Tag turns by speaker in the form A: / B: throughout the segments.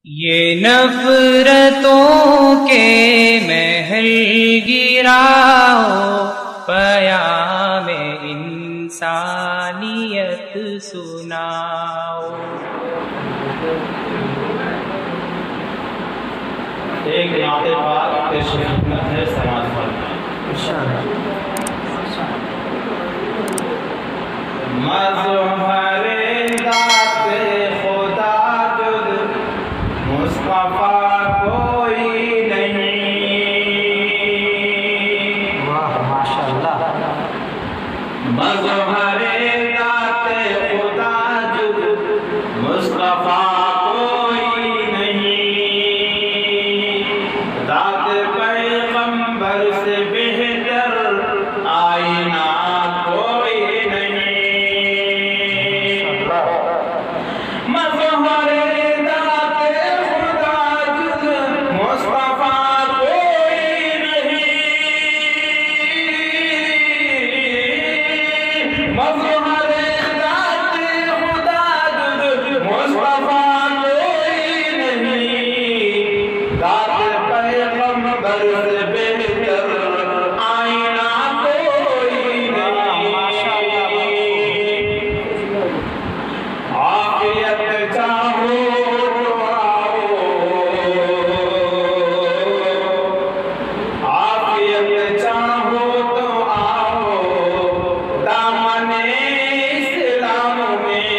A: ये नफरतों के महल गिराओ, पयाम इंसानियत सुनाओ।
B: एक नाते पाक पेश खिदमत है समाज फरमाएं। मज़हरे दाते खुदा जुद मुस्तफा कोई नहीं।
C: वाह माशाअल्लाह।
B: मज़हरे दाते खुदा जुद मुस्तफा कोई नहीं। दात पैगंबर से बेहतर आईना कोई नहीं। मज़हरे दाते खुदा जुद मुस्तफा कोई नहीं। मज़हरे दाते खुदा जुद मुस्तफा कोई नहीं। दात पैगंबर से बेहतर आईना कोई नहीं। आफियत चाहो तो आओ, आफियत चाहो तो आओ, दामने इस्लाम में।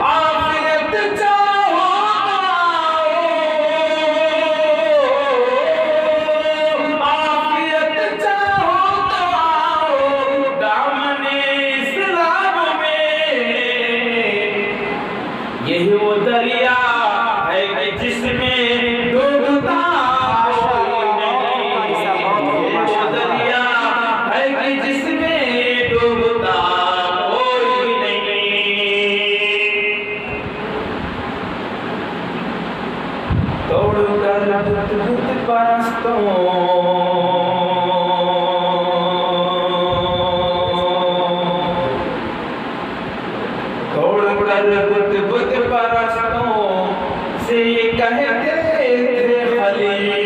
B: आफियत चाहो तो आओ, आफियत चाहो तो आओ, दामने इस्लाम में। यही वो दरिया है कि जिसमें डूबता कोई नहीं। यही वो दरिया है कि जिसमें डूबता कोई नहीं। तोड़कर बुत परस्तों, तोड़कर बुत परस्तों से कहते थे खलील।